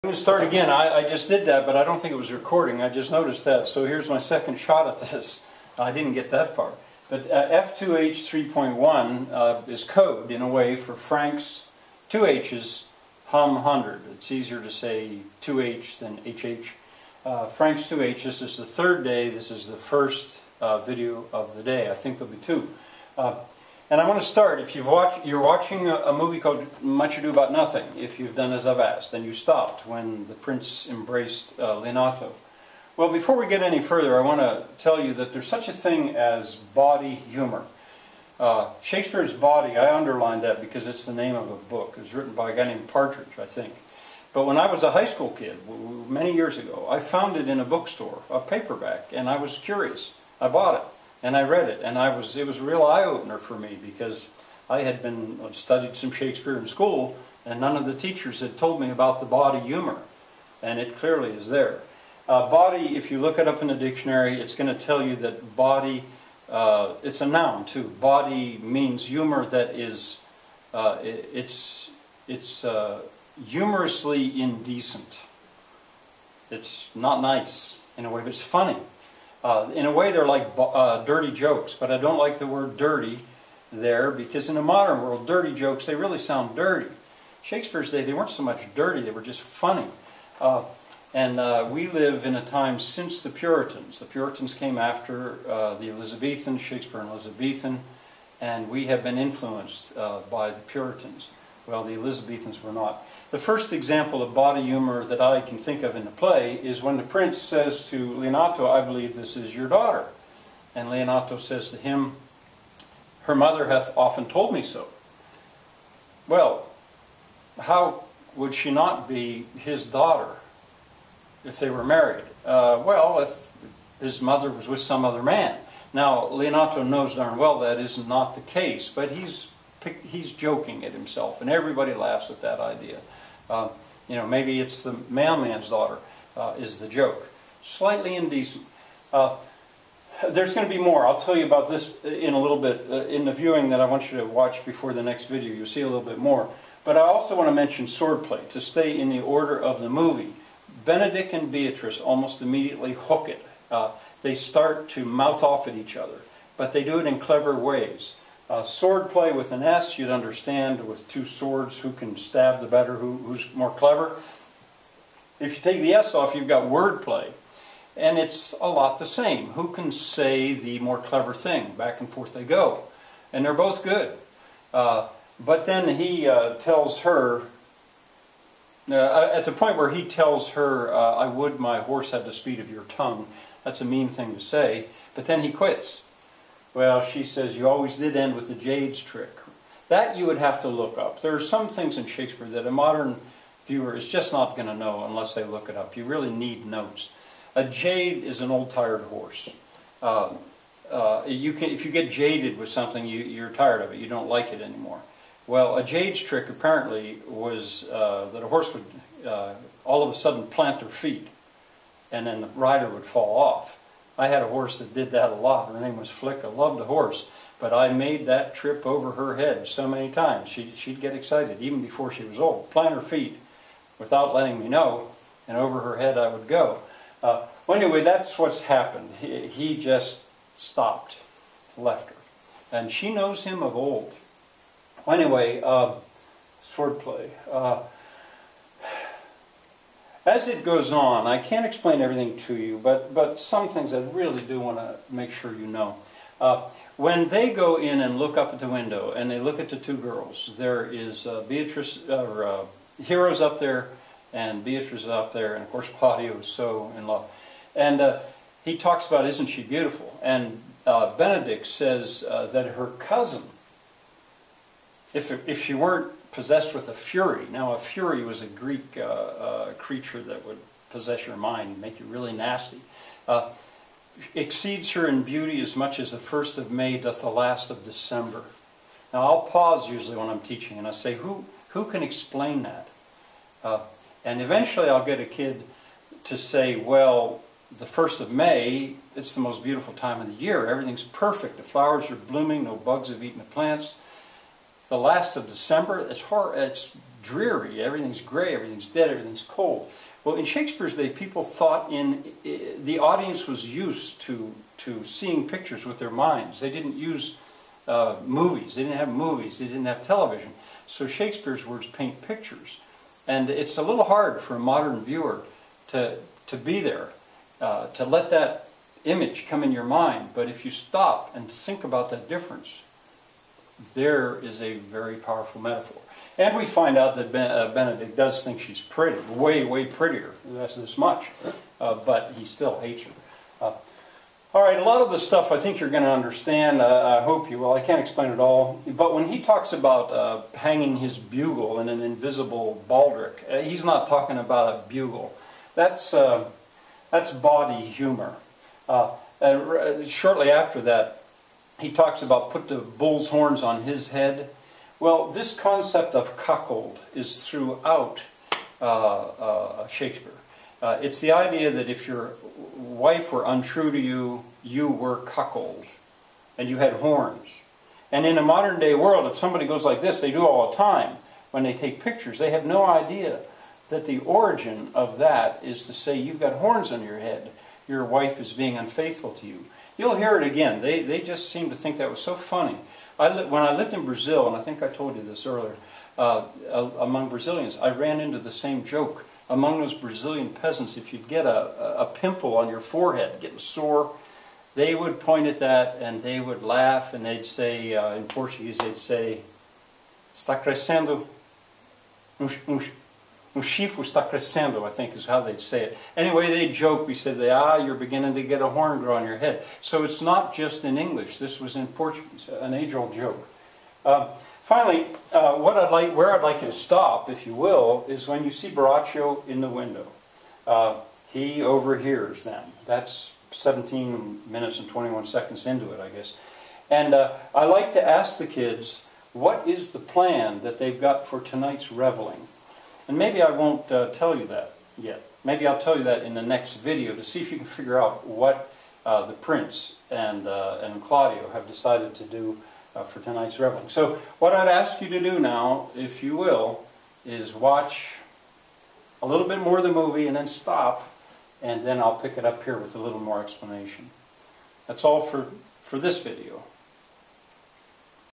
I'm going to start again. I just did that, but I don't think it was recording. I just noticed that. So here's my second shot at this. I didn't get that far. But F2H 3.1 is code, in a way, for Frank's 2H's hum 100. It's easier to say 2H than HH. Frank's 2H, this is the third day. This is the first video of the day. I think there'll be two. And I want to start, if you're watching a movie called Much Ado About Nothing, if you've done as I've asked, and you stopped when the prince embraced Leonato. Well, before we get any further, I want to tell you that there's such a thing as bawdy humor. Shakespeare's Bawdy, I underlined that because it's the name of a book. It was written by a guy named Partridge, I think. But when I was a high school kid, many years ago, I found it in a bookstore, a paperback, and I was curious. I bought it. And I read it, and it was a real eye-opener for me because I had studied some Shakespeare in school, and none of the teachers had told me about the bawdy humor, and it clearly is there. Bawdy, if you look it up in the dictionary, it's going to tell you that bawdy, it's a noun too. Bawdy means humor that is, it's humorously indecent. It's not nice in a way, but it's funny. In a way, they're like dirty jokes, but I don't like the word dirty there because in the modern world, dirty jokes, they really sound dirty. Shakespeare's day, they weren't so much dirty, they were just funny. We live in a time since the Puritans. The Puritans came after the Elizabethans, Shakespeare and Elizabethan, and we have been influenced by the Puritans. Well, the Elizabethans were not. The first example of bawdy humor that I can think of in the play is when the prince says to Leonato, "I believe this is your daughter." And Leonato says to him, "Her mother hath often told me so." Well, how would she not be his daughter if they were married? Well, if his mother was with some other man. Now, Leonato knows darn well that is not the case, but he's joking at himself, and everybody laughs at that idea. You know, maybe it's the mailman's daughter is the joke. Slightly indecent. There's going to be more. I'll tell you about this in a little bit in the viewing that I want you to watch before the next video. You'll see a little bit more. But I also want to mention Swordplay, to stay in the order of the movie. Benedict and Beatrice almost immediately hook it. They start to mouth off at each other, but they do it in clever ways. Swordplay with an S, you'd understand, with two swords, who can stab the better, who's more clever. If you take the S off, you've got wordplay. And it's a lot the same. Who can say the more clever thing? Back and forth they go. And they're both good. But then he tells her, at the point where he tells her, "I would my horse had the speed of your tongue," that's a mean thing to say, but then he quits. Well, she says, "You always did end with the jade's trick." That you would have to look up. There are some things in Shakespeare that a modern viewer is just not going to know unless they look it up. You really need notes. A jade is an old tired horse. If you get jaded with something, you're tired of it. You don't like it anymore. Well, a jade's trick apparently was that a horse would all of a sudden plant their feet, and then the rider would fall off. I had a horse that did that a lot. Her name was Flick. I loved the horse, but I made that trip over her head so many times. She'd get excited, even before she was old. Plant her feet without letting me know, and over her head I would go. Well, anyway, that's what's happened. He just stopped, left her. And she knows him of old. Well, anyway, Swordplay. As it goes on, I can't explain everything to you, but some things I really do want to make sure you know. When they go in and look up at the window, and they look at the two girls, there is Beatrice, Hero's up there, and Beatrice is up there, and of course Claudio is so in love. And he talks about, "Isn't she beautiful?" And Benedict says that her cousin, if she weren't possessed with a fury. Now, a fury was a Greek creature that would possess your mind and make you really nasty. Exceeds her in beauty as much as the 1st of May doth the last of December. Now, I'll pause usually when I'm teaching, and I say, who can explain that? And eventually I'll get a kid to say, well, the 1st of May, it's the most beautiful time of the year. Everything's perfect. The flowers are blooming. No bugs have eaten the plants. The last of December, it's dreary, everything's gray, everything's dead, everything's cold. Well, in Shakespeare's day, people thought the audience was used to seeing pictures with their minds. They didn't use movies, they didn't have movies, they didn't have television. So Shakespeare's words paint pictures. And it's a little hard for a modern viewer to be there, to let that image come in your mind. But if you stop and think about that difference, there is a very powerful metaphor. And we find out that Benedict does think she's pretty, way, way prettier. That's this much. But he still hates her. All right, a lot of the stuff I think you're going to understand. I hope you will. I can't explain it all. But when he talks about hanging his bugle in an invisible baldric, he's not talking about a bugle. That's bawdy humor. Shortly after that, he talks about put the bull's horns on his head. Well, this concept of cuckold is throughout Shakespeare. It's the idea that if your wife were untrue to you, you were cuckold, and you had horns. And in a modern day world, if somebody goes like this, they do all the time, when they take pictures, they have no idea that the origin of that is to say you've got horns on your head, your wife is being unfaithful to you. You'll hear it again. They just seem to think that was so funny. When I lived in Brazil, and I think I told you this earlier, among Brazilians, I ran into the same joke. Among those Brazilian peasants, if you'd get a pimple on your forehead, getting sore, they would point at that and they would laugh and they'd say, in Portuguese, they'd say, está crescendo, chifre está crescendo, I think is how they'd say it. Anyway, they'd joke, we said, you're beginning to get a horn grow on your head. So it's not just in English, this was in Portuguese, an age-old joke. Finally, where I'd like you to stop, if you will, is when you see Borachio in the window. He overhears them. That's 17 minutes and 21 seconds into it, I guess. And I like to ask the kids, what is the plan that they've got for tonight's reveling? And maybe I won't tell you that yet. Maybe I'll tell you that in the next video to see if you can figure out what the Prince and Claudio have decided to do for tonight's reveling. So what I'd ask you to do now, if you will, is watch a little bit more of the movie and then stop, and then I'll pick it up here with a little more explanation. That's all for this video.